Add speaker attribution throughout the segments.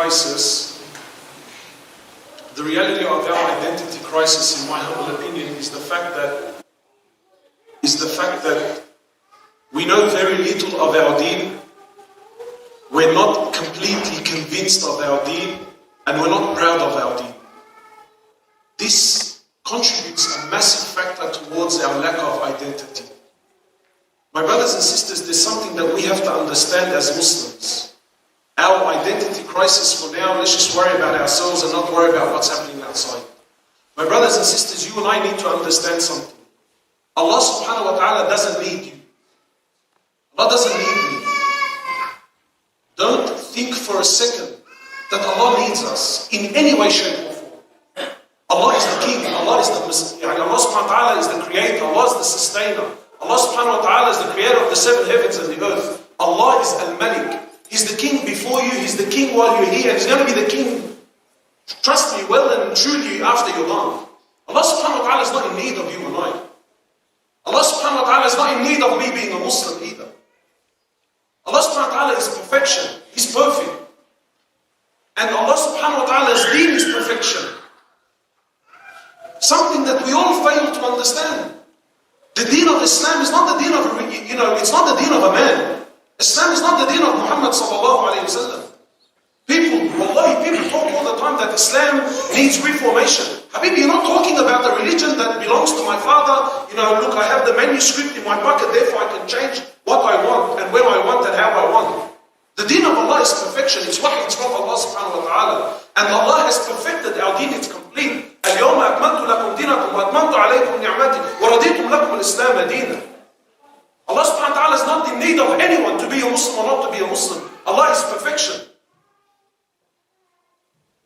Speaker 1: crisis, the reality of our identity crisis, in my humble opinion, is the fact that we know very little of our deen, we're not completely convinced of our deen, and we're not proud of our deen. This contributes a massive factor towards our lack of identity. My brothers and sisters, there's something that we have to understand as Muslims. Our identity crisis for now, let's just worry about ourselves and not worry about what's happening outside. My brothers and sisters, you and I need to understand something. Allah subhanahu wa ta'ala doesn't need you. Allah doesn't need me. Don't think for a second that Allah needs us in any way, shape or form. Allah is the king, Allah is Allah subhanahu wa ta'ala is the creator, Allah is the sustainer. Allah subhanahu wa ta'ala is the creator of the seven heavens and the earth. Allah is Al-Malik. He's the king before you, He's the king while you're here, and He's going to be the king, trust me, well and truly after you're gone. Allah subhanahu wa ta'ala is not in need of you and I. Allah subhanahu wa ta'ala is not in need of me being a Muslim either. Allah subhanahu wa ta'ala is perfection. He's perfect. And Allah subhanahu wa ta'ala's deen is perfection. Something that we all fail to understand. The deen of Islam is not the deen of, it's not the deen of a man. Islam is not the deen of Muhammad sallallahu alayhi wa sallam. People talk all the time that Islam needs reformation. Habibi, you're not talking about the religion that belongs to my father. Look, I have the manuscript in my pocket, therefore I can change what I want and when I want and how I want. The deen of Allah is perfection. It's wahi, it's from Allah subhanahu wa ta'ala. And Allah has perfected our deen, it's complete. اليوم أكملت لكم دينكم وأتممت عليكم نعمتي ورضيت لكم الإسلام دينا. Allah subhanahu wa ta'ala is not in need of anyone to be a Muslim or not to be a Muslim. Allah is perfection.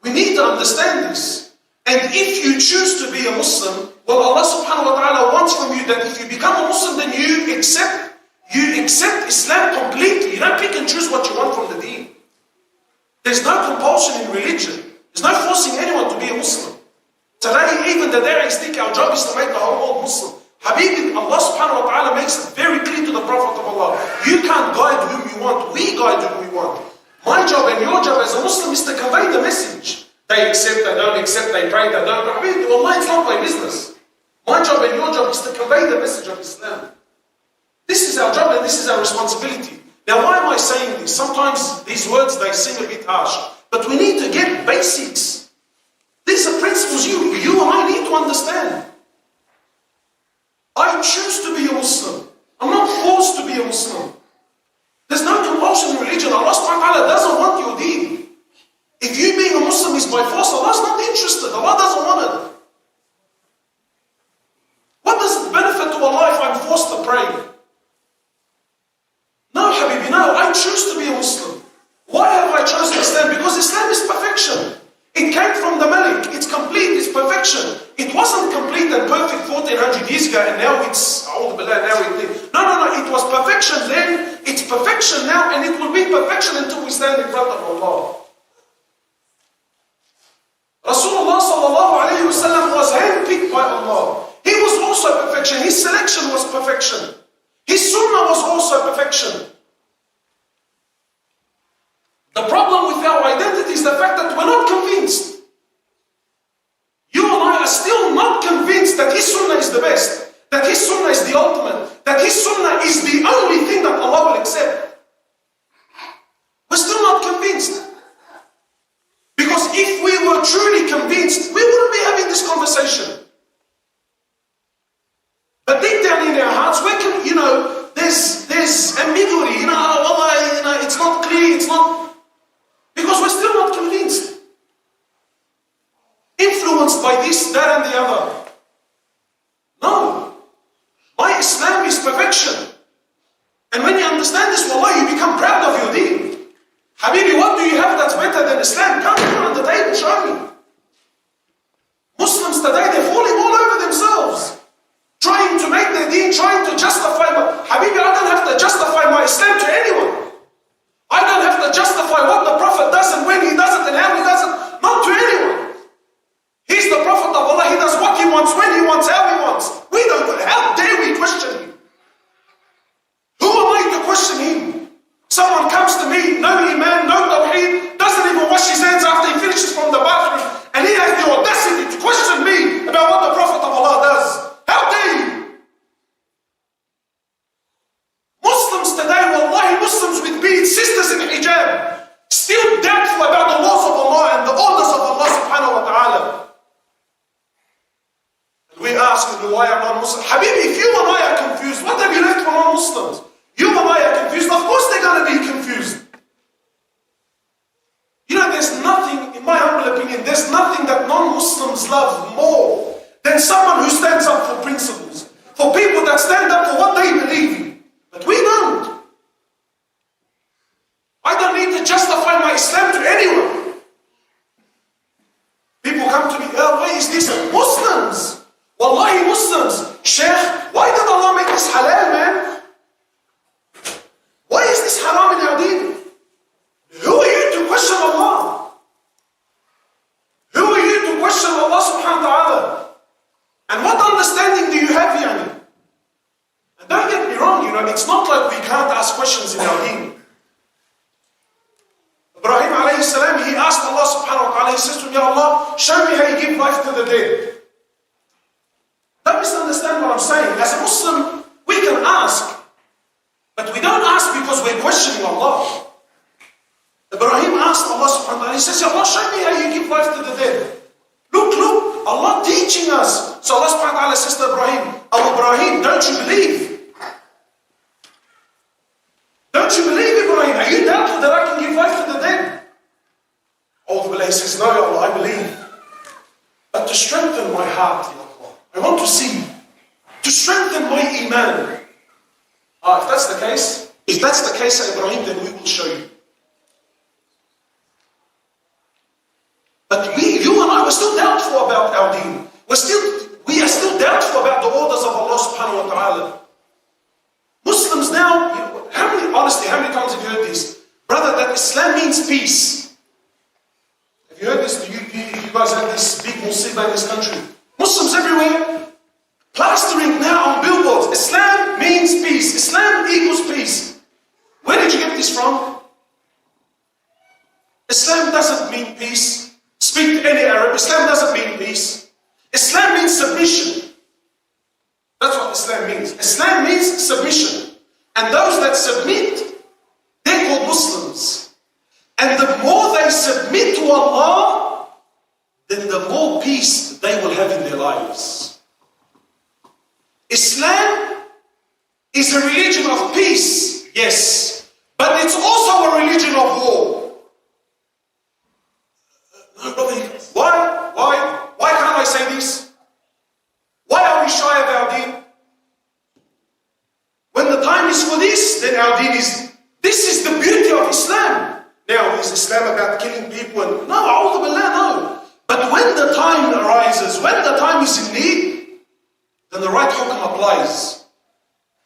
Speaker 1: We need to understand this. And if you choose to be a Muslim, well, Allah subhanahu wa ta'ala wants from you that if you become a Muslim, then you accept Islam completely. You don't pick and choose what you want from the deen. There's no compulsion in religion. There's no forcing anyone to be a Muslim. Today, even the da'is think our job is to make the whole world Muslim. Habibi, Allah subhanahu wa ta'ala makes it very clear to the Prophet of Allah. You can't guide whom you want. We guide whom we want. My job and your job as a Muslim is to convey the message. They accept, they don't accept, they pray, they don't. Habibi, Allah, it's not my business. My job and your job is to convey the message of Islam. This is our job and this is our responsibility. Now, why am I saying this? Sometimes these words, they seem a bit harsh. But we need to get basics. These are principles you and I need to understand. I choose to be a Muslim. I'm not forced to be a Muslim. There's no compulsion in religion. Allah subhanahu wa ta'ala doesn't want your deen. If you being a Muslim is by force, Allah's not interested. Allah doesn't want it. What does it benefit to Allah if I'm forced to pray? No, Habibi, no. I choose to be a Muslim. Why have I chosen Islam? Because Islam is perfection. It came from the Malik. It's complete. It's perfection. It wasn't complete and perfect 1400 years ago and now it's, now it. No. It was perfection then. It's perfection now and it will be perfection until we stand in front of Allah. Rasulullah sallallahu alayhi wa sallam was handpicked by Allah. He was also perfection. His selection was perfection. His sunnah was also perfection. The problem with our identity is the fact that we're not convinced. You and I are still not convinced that His sunnah is the best, that His sunnah is the ultimate, that His sunnah is the only thing that Allah will accept. We're still not convinced. Because if we were truly convinced, we wouldn't be having this conversation. But deep down in our hearts, there's ambiguity, it's not clear, it's not... Because we're still not convinced. Influenced by this, that and the other. No. My Islam is perfection. And when you understand this, wallah, you become proud of your deen. Habibi, what do you have that's better than Islam? Come here on the table, show me. Muslims today, they're falling all over themselves. Trying to make their deen, trying to justify. Habibi, I don't have to justify my Islam to anyone. I don't have to justify what the Prophet does and when he does it and how he does it. Not to anyone. He's the Prophet of Allah. He does what he wants, when he wants, how he wants. We don't. How dare we question him? Who am I to question him? Someone comes to me, no iman, no tawheed, doesn't even wash his hands opinion, there's nothing that non-Muslims love more than someone who stands up for principles, for people that stand up for what they believe in. But we don't. I don't need to justify my Islam to anyone. People come to me, oh, why is this? Muslims! Wallahi, Muslims! Sheikh, why did Allah make this halal, man? Why is this haram in our deen? Who are you to question Allah? Who are you to question Allah subhanahu wa ta'ala? And what understanding do you have, yani? And don't get me wrong, it's not like we can't ask questions in our deen. Ibrahim alayhi salam, he asked Allah subhanahu wa ta'ala, he says to him, Ya Allah, show me how you give life to the dead. Don't misunderstand what I'm saying. As a Muslim, we can ask, but we don't ask because we're questioning Allah. Ibrahim asked Allah subhanahu wa ta'ala, he says, Ya Allah, show me how you give life to the dead. Look, Allah teaching us. So Allah subhanahu wa ta'ala says to Ibrahim, oh Ibrahim, don't you believe? Don't you believe, Ibrahim? Are you doubtful that I can give life to the dead? Oh, the he says, no, Ya Allah, I believe. But to strengthen my heart, Ya Allah, I want to see, to strengthen my iman. If that's the case, Ibrahim, then we will show you. But you and I, we're still doubtful about our deen. We are still doubtful about the orders of Allah subhanahu wa ta'ala. Muslims now, how many times have you heard this? Brother, that Islam means peace. Have you heard this? You guys have this big musibah in this country. Muslims everywhere, plastering now on billboards. Islam means peace. Islam equals peace. Where did you get this from? Islam doesn't mean peace. Speak to any Arab. Islam doesn't mean peace. Islam means submission. That's what Islam means. Islam means submission. And those that submit, they're called Muslims. And the more they submit to Allah, then the more peace they will have in their lives. Islam is a religion of peace, yes, but it's also a religion of war. No, brother, why can't I say this? Why are we shy of our deen? When the time is for this, then our deen is, this is the beauty of Islam. Now, is Islam about killing people? And no, a'udhu billah, no. But when the time arises, when the time is in need, then the right hukm applies.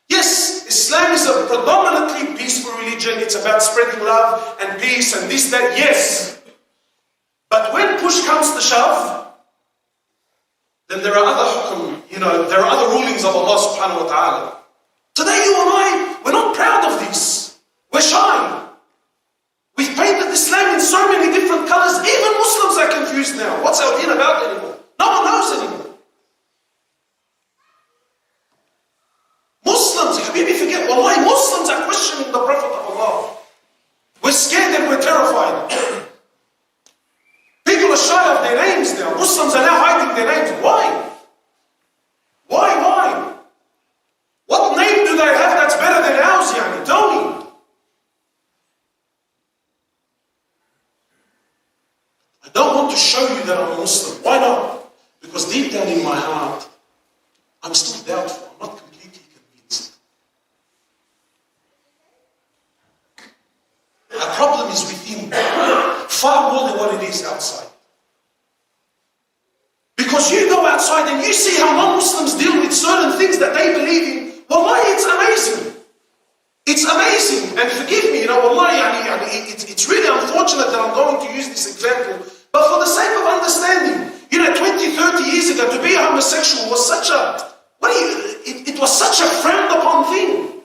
Speaker 1: Yes, Islam is a predominantly peaceful religion. It's about spreading love and peace and this, that, yes. But when push comes to shove, then there are other hukm, there are other rulings of Allah subhanahu wa ta'ala. Today you and I, we're not proud of this. We're shy. We've painted Islam in so many different colors. Even Muslims are confused now. What's our deen about anymore? No one knows anymore. Muslims, Habibi, forget, wallahi, Muslims are questioning the Prophet of Allah. We're scared and we're terrified. People are shy of their names now. Muslims are now hiding their names. Why? What name do they have that's better than ours, yani? Tell me. I don't want to show you that I'm a Muslim. Why not? Because deep down in my heart, I'm still doubtful. I'm not completely convinced. Our problem is within, far more than what it is outside. Because you go outside and you see how non-Muslims deal with certain things that they believe in. Wallahi, it's amazing. It's amazing. And forgive me, wallahi, it's really unfortunate that I'm going to use this example. But for the sake of understanding, 20, 30 years ago, to be a homosexual was such a, it was such a frowned upon thing.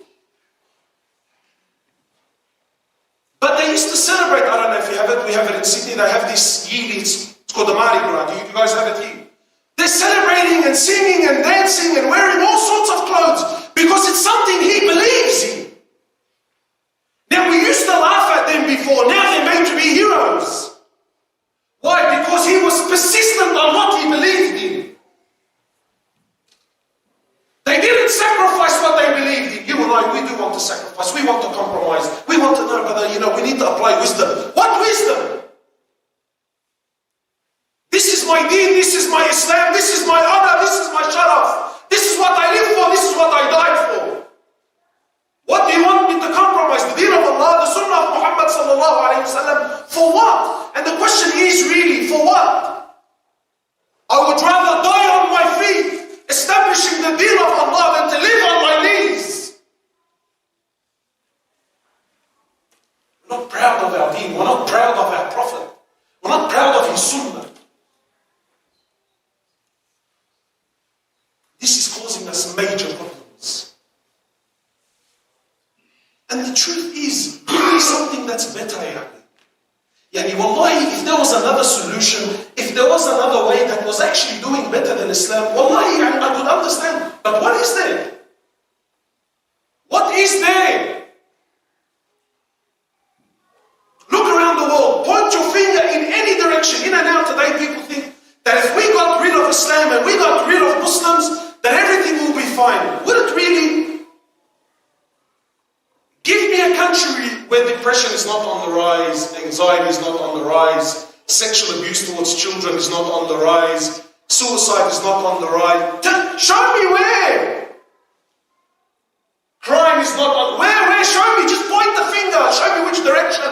Speaker 1: But they used to celebrate, I don't know if you have it, we have it in Sydney, they have this yearly, it's called the Mardi Gras. Do you guys have it here? They're celebrating and singing and dancing and wearing all sorts of clothes because it's something he believes in. Now, we used to laugh at them before, now they're made to be heroes. Why? Because he was persistent on what he believed in. They didn't sacrifice what they believed in. You and I, we do want to sacrifice. We want to compromise. We want to know, brother, we need to apply wisdom. What wisdom? I would rather die on my feet, establishing the deen of Allah, than to live on my knees. We're not proud of our deen. We're not proud of our Prophet. We're not proud of his sunnah. This is causing us major problems. And the truth is, we need something that's better, Yani wallahi, if there was another solution, if there was another way that was actually doing better than Islam, wallahi, I could understand. But what is there? What is there? Look around the world, point your finger in any direction. In and out today, people think that if we got rid of Islam and we got rid of Muslims, that everything will be fine. Would it really? Give me a country where depression is not on the rise, anxiety is not on the rise, sexual abuse towards children is not on the rise, suicide is not on the rise. Show me where. Crime is not on. Where? Show me. Just point the finger. Show me which direction.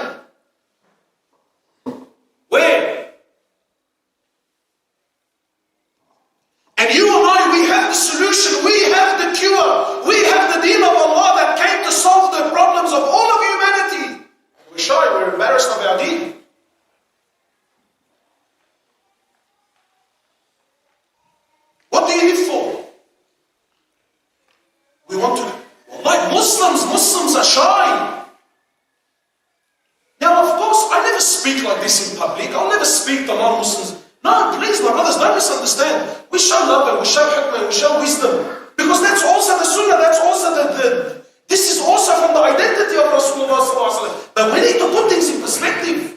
Speaker 1: Where? And you and I, we have the solution. We have the cure. We have the deen of Allah that came to solve the problems of all of humanity. We're shy. We're embarrassed of our deen. What do you live for? We want to, like Muslims are shy. Now, of course, I never speak like this in public. I'll never speak to non-Muslims. No, please, my brothers, don't misunderstand. We show love and we show hikmah and we show wisdom. Because that's also the sunnah, that's also this is also from the identity of Rasulullah sallallahu alaihi wasallam. But we need to put things in perspective.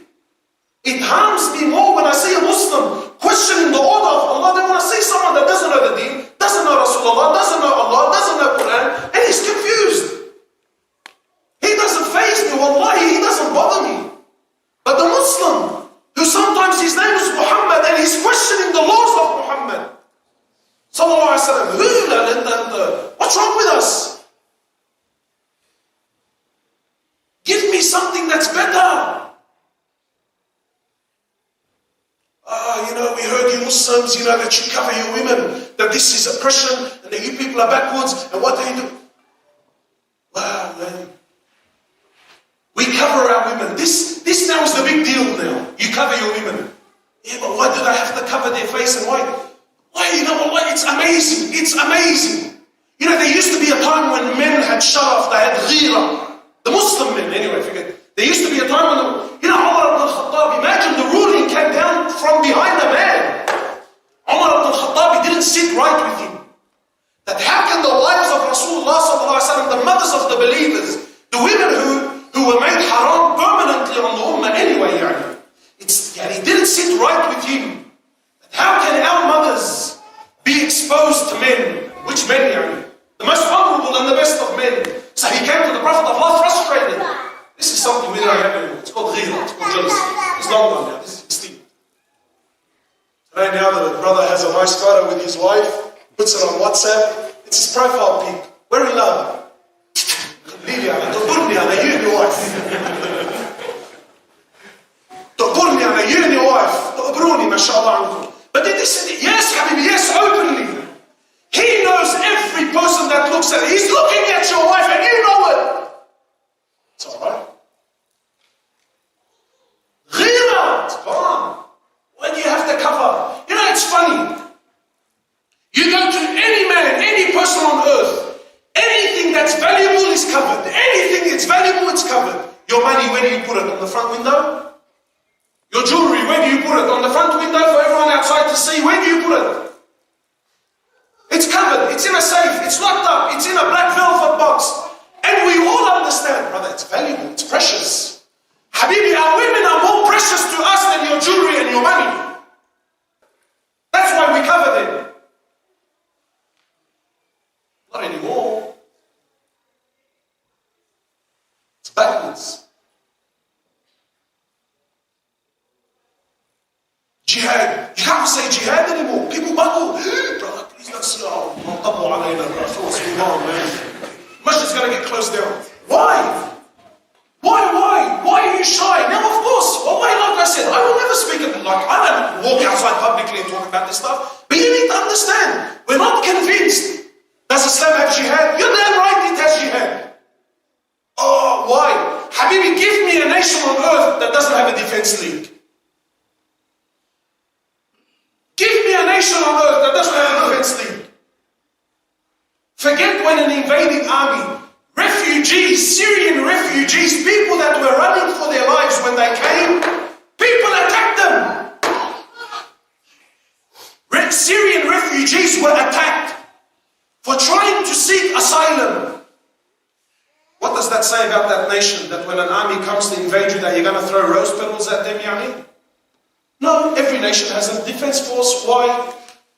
Speaker 1: It harms me more when I see a Muslim questioning the order of Allah than when I see someone that doesn't know the deen, doesn't know Rasulullah, doesn't know Allah, doesn't know Quran, and he's confused. He doesn't faze me, wallahi, he doesn't bother me. But the Muslim, who sometimes his name is Muhammad and he's questioning the laws of Muhammad sallallahu alaihi wasallam, what's wrong with us? Give me something that's better. We heard you Muslims, that you cover your women, that this is oppression, and that you people are backwards, and what do you do? Wow, man. We cover our women. This now is the big deal now. You cover your women. Yeah, but why do they have to cover their face, and why? It's amazing. It's amazing. There used to be a time when men had sharaf, they had ghira. The Muslim men, anyway, forget. There used to be a time when, Umar ibn al-Khattab, imagine the ruling came down from behind a man. Umar ibn al-Khattab, he didn't sit right with him. That how can the wives of Rasulullah sallallahu alaihi wasallam, the mothers of the believers, the women who were made haram permanently on the ummah anyway, he didn't sit right with him. That how can our mothers be exposed to men? Which men, The most honorable and the best of men. So he came to the Prophet of Allah frustrated. This is something we don't have anymore. It's called ghira, it's called jealousy. It's long one now, this is extinct. Today now that a brother has a nice photo with his wife, puts it on WhatsApp, it's his profile pic. We're in love. تقبرني أنا you and your wife. تقبرني أنا you and your wife. تقبروني ما شاء الله عنكم. But this is, yes, Habibi, yes, openly. He knows every person that looks at it. He's looking at your wife and you know it. It's alright. Ghira, it's gone. Why do you have to cover? It's funny. You go to any man, any person on earth, anything that's valuable is covered. Anything that's valuable, it's covered. Your money, where do you put it? On the front window? Your jewelry, where do you put it? On the front window for everyone outside to see? Where do you put it? It's covered. It's in a safe. It's locked up. It's in a black velvet box. And we all understand, brother, it's valuable. It's precious. Habibi, our women are more precious to us than your jewelry and your money. That's why we cover them. Not anymore. It's backwards. Jihad. You can't say jihad anymore. People buckle. Brother, please don't say, what's going on, man? Masjid's going to get closed down. Why? Why are you shy? Now, of course, like I said, I will never speak at I don't walk outside publicly and talk about about this stuff. But you need to understand, we're not convinced. Does Islam have jihad? You're damn right it has jihad. Oh, why? Habibi, give me a nation on earth that doesn't have a defense league. Give me a nation on earth that doesn't have a defense league. Forget when an invading army, refugees, Syrian refugees, people that were running for their lives when they came, people attacked them. Syrian refugees were attacked for trying to seek asylum. What does that say about that nation? That when an army comes to invade you, that you're going to throw rose petals at them, yani? No, every nation has a defense force. Why?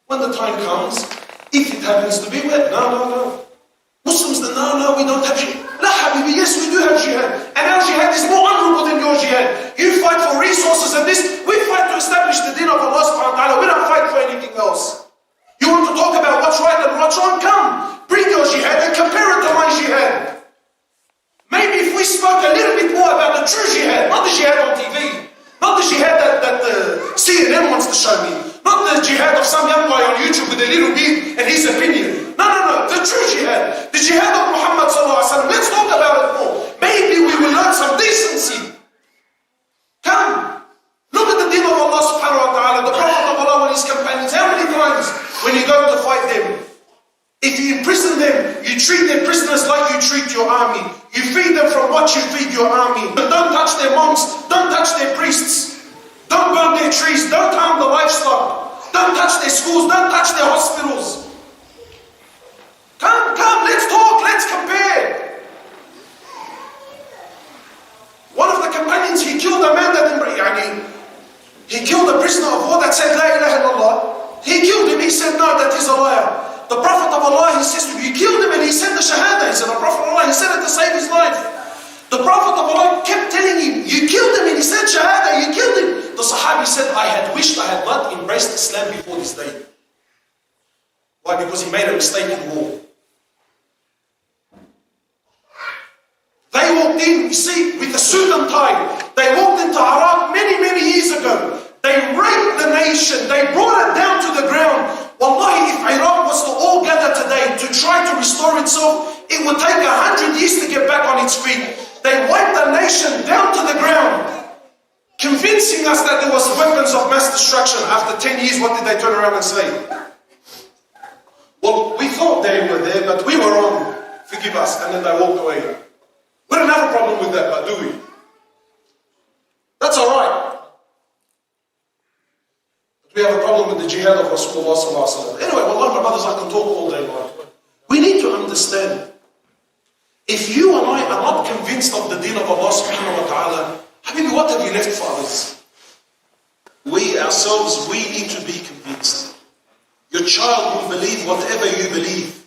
Speaker 1: When the time comes, if it happens to be wet. No. Muslims, no, we don't have jihad. La habibi, yes, we do have jihad. And our jihad is more honorable than your jihad. You fight for resources and this. We fight to establish the deen of Allah subhanahu wa ta'ala. We don't fight for anything else. You want to talk about what's right and what's wrong? Come, bring your jihad and compare it to my jihad. Maybe if we spoke a little bit more about the true jihad, not the jihad on TV, not the jihad that CNN wants to show me, not the jihad of some young guy on YouTube with a little beard and his opinion. No, the true jihad, the jihad of Muhammad sallallahu alaihi wasallam. Let's talk about it more. Maybe we will learn some decency. Come, look at the deen of Allah subhanahu wa ta'ala, the Prophet of Allah and his companions. How many times when you go to fight them, if you imprison them, you treat their prisoners like you treat your army. You feed them from what you feed your army. But don't touch their monks, don't touch their priests, don't burn their trees, don't harm the livestock, don't touch their schools, don't touch their hospitals. Come, let's talk, let's compare. One of the companions, he killed a man he killed a prisoner of war that said, La ilaha illallah. He killed him, he said, no, that is a liar. The Prophet of Allah, he says to him, you killed him, and he said the shahada. He said, the Prophet of Allah, he said it to save his life. The Prophet of Allah kept telling him, you killed him, and he said shahada, you killed him. The Sahabi said, I had wished I had not embraced Islam before this day. Why? Because he made a mistake in war. They walked in, you see, with a suit and tie. They walked into Iraq many years ago. They raped the nation. They brought it down to the ground. Wallahi, if Iraq was to all gather today to try to restore itself, it would take 100 years to get back on its feet. They wiped the nation down to the ground, convincing us that there was weapons of mass destruction. After 10 years, what did they turn around and say? Well, we thought they were there, but we were wrong. Forgive us. And then they walked away. We don't have a problem with that, but do we? That's all right. We have a problem with the jihad of Rasulullah sallallahu alaihi wasallam. Anyway, wallahi, my brothers, I can talk all day long. We need to understand, if you and I are not convinced of the deen of Allah subhanahu wa ta'ala, Habibi, what have you left for others? We ourselves, we need to be convinced. Your child will believe whatever you believe.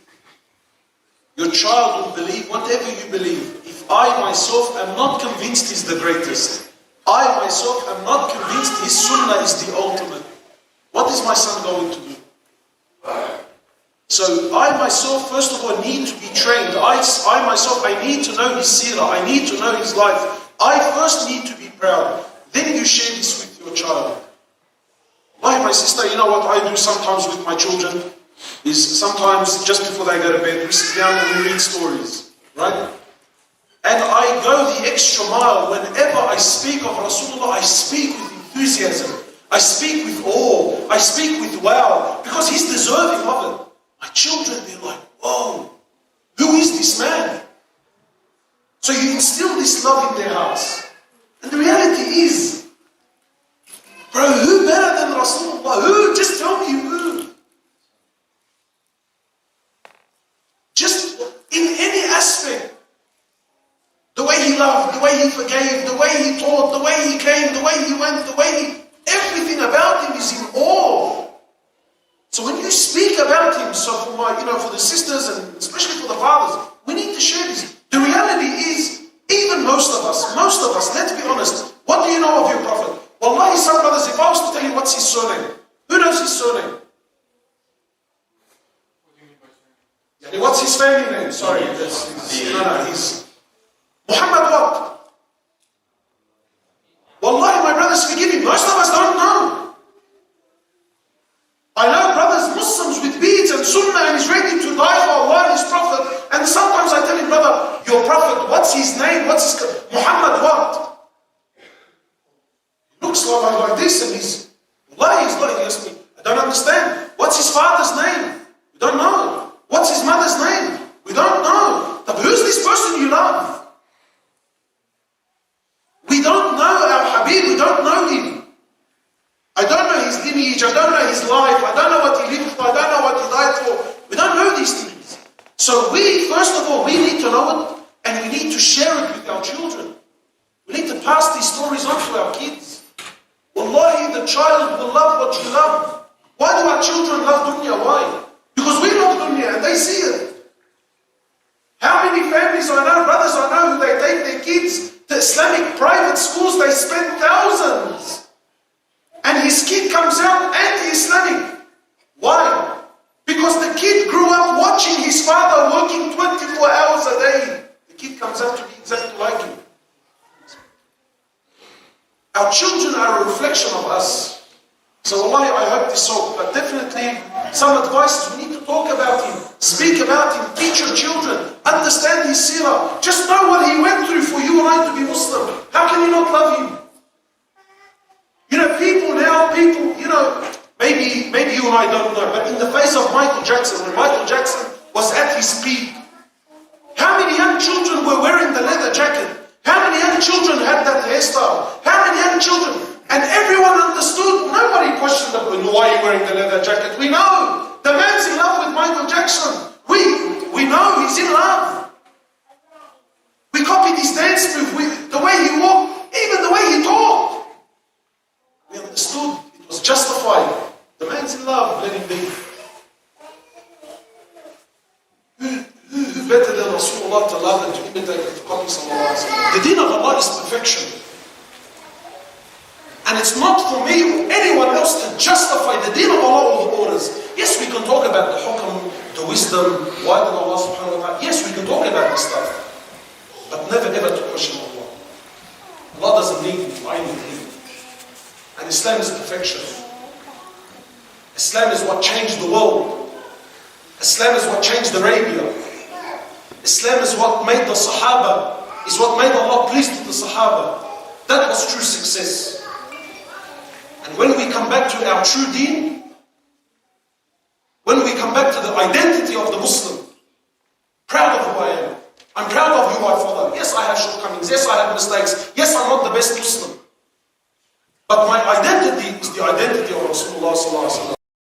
Speaker 1: Your child will believe whatever you believe. If I myself am not convinced he's the greatest, I myself am not convinced his sunnah is the ultimate, what is my son going to do? So I myself, first of all, need to be trained. I myself, I need to know his seerah. I need to know his life. I first need to be proud. Then you share this with your child. Like my sister, you know what I do sometimes with my children? Is sometimes just before they go to bed, we sit down and we read stories. Right? And I go the extra mile. Whenever I speak of Rasulullah, I speak with enthusiasm. I speak with awe. I speak with wow. Because he's deserving of it. My children, they're like, whoa, who is this man? So you instill this love in their hearts. And the reality is, bro, who better than Rasulullah? Who? Just tell me who. Just in any aspect. The way he loved, the way he forgave, the way he taught, the way he came, the way he went, the way he... Everything about him is in awe. So when you speak about him, so for my, for the sisters and especially for the fathers, we need to share this. The reality is, even most of us, let's be honest, what do you know of your Prophet? Wallahi, some brothers, if I was to tell you what's his surname, who knows his surname? What's his family name? Sorry, he's Mohamed what? Wallahi, my brothers, forgive me, most of us don't know. are like this, and he's like, he asked me, I don't understand. What's his father's name? We don't know. What's his mother's name? We don't know. But who's this person you love? We don't know our Habib, we don't know him. I don't know his lineage, I don't know his life, I don't know what he lived for, I don't know what he died for. We don't know these things. So we, first of all, we need to know it, and we need to share it with our children. We need to pass these stories on to our kids. Wallahi, the child will love what you love. Why do our children love dunya? Why? Because we love dunya and they see it. How many families I know, brothers I know, who they take their kids to Islamic private schools, they spend thousands. And his kid comes out anti-Islamic. Why? Because the kid grew up watching his father working 24 hours a day. The kid comes out to be exactly like him. Our children are a reflection of us. So wallahi, I hope this helped. But definitely, some advice is we need to talk about him, speak about him, teach your children, understand his seerah. Just know what he went through for you and I to be Muslim. How can you not love him? You know, people now, maybe you and I don't know, but in the face of Michael Jackson, when Michael Jackson was at his peak, how many young children were wearing the leather jacket? How many young children had that hairstyle? How many young children? And everyone understood. Nobody questioned them. Why are you wearing the leather jacket? We know. The man's in love with Michael Jackson. We know he's in love. We copied his dance move, the way he walked, even the way he talked. We understood. It was justified. The man's in love. Let him be. Who better than Rasulullah to love and to imitate and to copy sallallahu alaihi wasallam? The deen of Allah is perfection. And it's not for me or anyone else to justify the deen of Allah or the orders. Yes, we can talk about the hukm, the wisdom, why did Allah subhanahu wa ta'ala. Yes, we can talk about this stuff. But never ever to question Allah. Allah doesn't need you, I need Him. And Islam is perfection. Islam is what changed the world. Islam is what changed Arabia. Islam is what made the Sahaba, is what made Allah pleased with the Sahaba. That was true success. And when we come back to our true deen, when we come back to the identity of the Muslim,